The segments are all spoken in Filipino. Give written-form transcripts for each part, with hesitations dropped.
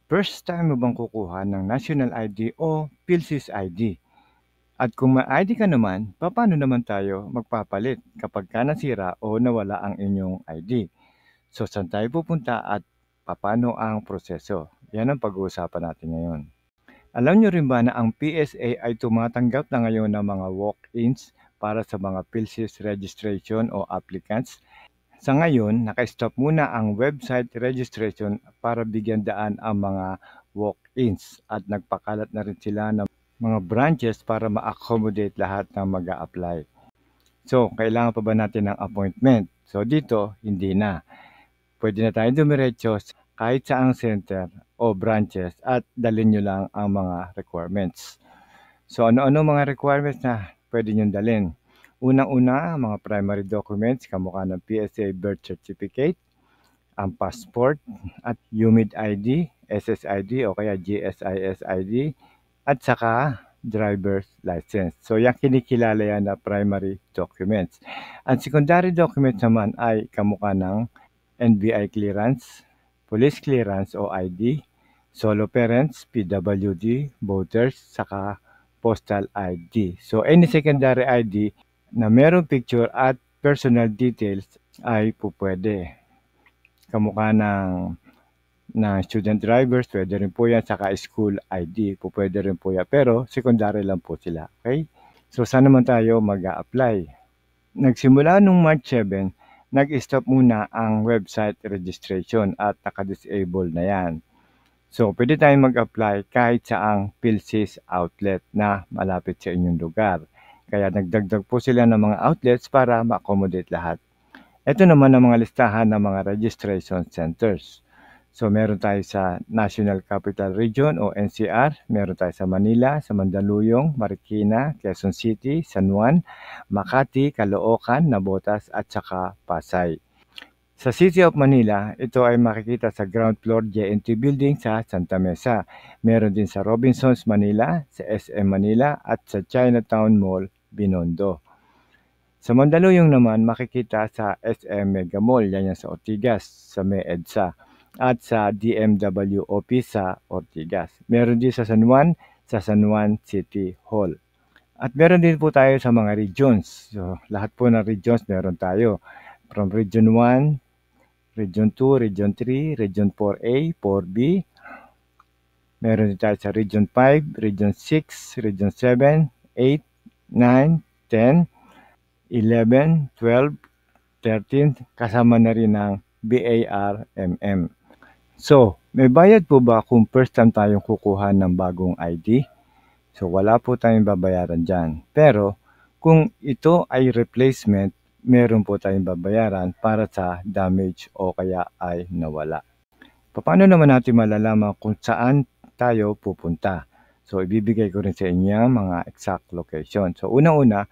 First time mo bang kukuha ng National ID o PhilSys ID? At kung may ID ka naman, paano naman tayo magpapalit kapag nasira o nawala ang inyong ID? So saan tayo pupunta at paano ang proseso? Yan ang pag-uusapan natin ngayon. Alam nyo rin ba na ang PSA ay tumatanggap na ngayon ng mga walk-ins para sa mga PhilSys registration o applicants? Sa ngayon, naka-stop muna ang website registration para bigyan daan ang mga walk-ins at nagpakalat na rin sila ng mga branches para ma-accommodate lahat ng mag-a-apply. So, kailangan pa ba natin ng appointment? So, dito, hindi na. Pwede na tayong dumiretso kahit saang center o branches at dalhin nyo lang ang mga requirements. So, ano-ano mga requirements na pwede nyo dalhin? Unang-una, mga primary documents, kamukha ng PSA birth certificate, ang passport, at UMID ID, SSID o kaya GSIS ID, at saka driver's license. So, yan kinikilala yan na primary documents. Ang secondary documents naman ay kamukha ng NBI clearance, police clearance o ID, solo parents, PWD, voters, saka postal ID. So, any secondary ID na merong picture at personal details ay pupwede. Kamukha ng student drivers, pwede rin po yan, saka school ID, pwede rin po yan. Pero, secondary lang po sila, okay? So, saan naman tayo mag-a-apply? Nagsimula nung March 7, nag-stop muna ang website registration at naka-disable na yan. So, pwede tayong mag-apply kahit saang PhilSys outlet na malapit sa inyong lugar. Kaya nagdagdag po sila ng mga outlets para ma-accommodate lahat. Ito naman ang mga listahan ng mga registration centers. So, meron tayo sa National Capital Region o NCR, meron tayo sa Manila, sa Mandaluyong, Marikina, Quezon City, San Juan, Makati, Caloocan, Navotas at saka Pasay. Sa City of Manila, ito ay makikita sa ground floor JNT Building sa Santa Mesa. Meron din sa Robinsons, Manila, sa SM Manila at sa Chinatown Mall, Binondo. Sa Mandaluyong naman, makikita sa SM Mega Mall, yan sa Ortigas, sa May EDSA, at sa DMW office sa Ortigas. Meron din sa San Juan City Hall. At meron din po tayo sa mga regions. So, lahat po ng regions meron tayo. From Region 1, Region 2, Region 3, Region 4A, 4B. Meron din tayo sa Region 5, Region 6, Region 7, 8, 9, 10, 11, 12, 13, kasama na rin ang BARMM. So, may bayad po ba kung first time tayong kukuha ng bagong ID? So, wala po tayong babayaran dyan. Pero, kung ito ay replacement, meron po tayong babayaran para sa damage o kaya ay nawala. Paano naman natin malalaman kung saan tayo pupunta? So, ibibigay ko rin sa inyo mga exact location. So, unang-una,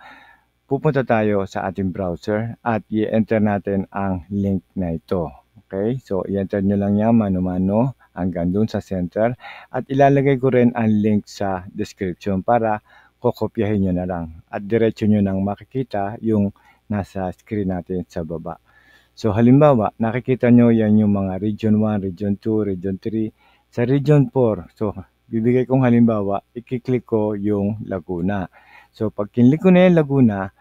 pupunta tayo sa ating browser at i-enter natin ang link na ito. Okay? So, i-enter nyo lang yan mano-mano hanggang dun sa center at ilalagay ko rin ang link sa description para kokopyahin nyo na lang at diretso nyo nang makikita yung nasa screen natin sa baba. So, halimbawa, nakikita nyo yan yung mga Region 1, Region 2, Region 3. Sa Region 4, so, bibigay kong halimbawa, i-click ko yung Laguna. So, pag kinlik ko na yung Laguna,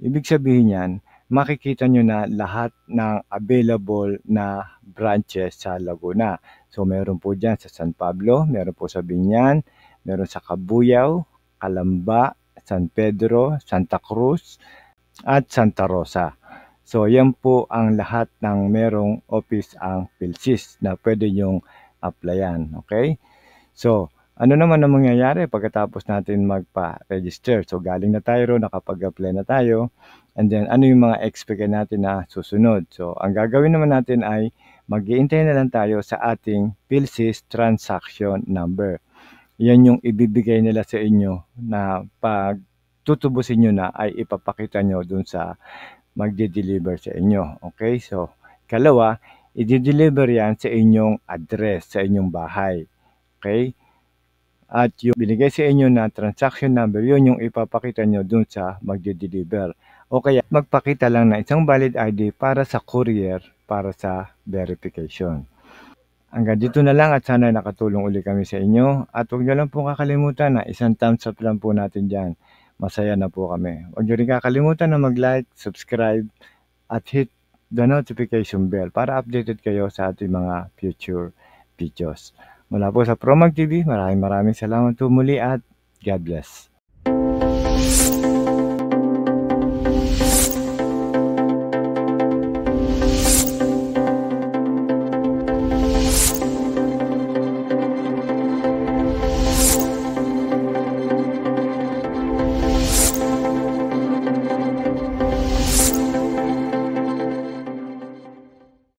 ibig sabihin yan, makikita nyo na lahat ng available na branches sa Laguna. So, meron po dyan sa San Pablo, meron po sa Binyan, meron sa Cabuyao, Calamba, San Pedro, Santa Cruz, at Santa Rosa. So, yan po ang lahat ng merong office ang PhilSys na pwede nyong applyan. Okay? So, ano naman ang mangyayari pagkatapos natin magpa-register? So, galing na tayo ro, nakapag-apply na tayo. And then, ano yung mga expect natin na susunod? So, ang gagawin naman natin ay mag-iintay na lang tayo sa ating PhilSys transaction number. Yan yung ibibigay nila sa inyo na pag tutubusin nyo na ay ipapakita nyo dun sa magde-deliver sa inyo. Okay? So, kalawa, i-deliver yan sa inyong address, sa inyong bahay. Okay? At yung binigay sa inyo na transaction number, yun yung ipapakita nyo dun sa magde-deliver. O kaya magpakita lang na isang valid ID para sa courier para sa verification. Hanggang dito na lang at sana'y nakatulong uli kami sa inyo at huwag niyo lang po kakalimutan na isang thumbs up lang po natin diyan. Masaya na po kami. Huwag niyo rin kakalimutan na mag-like, subscribe at hit the notification bell para updated kayo sa ating mga future videos. Mula po sa Promag TV, maraming salamat po muli at God bless.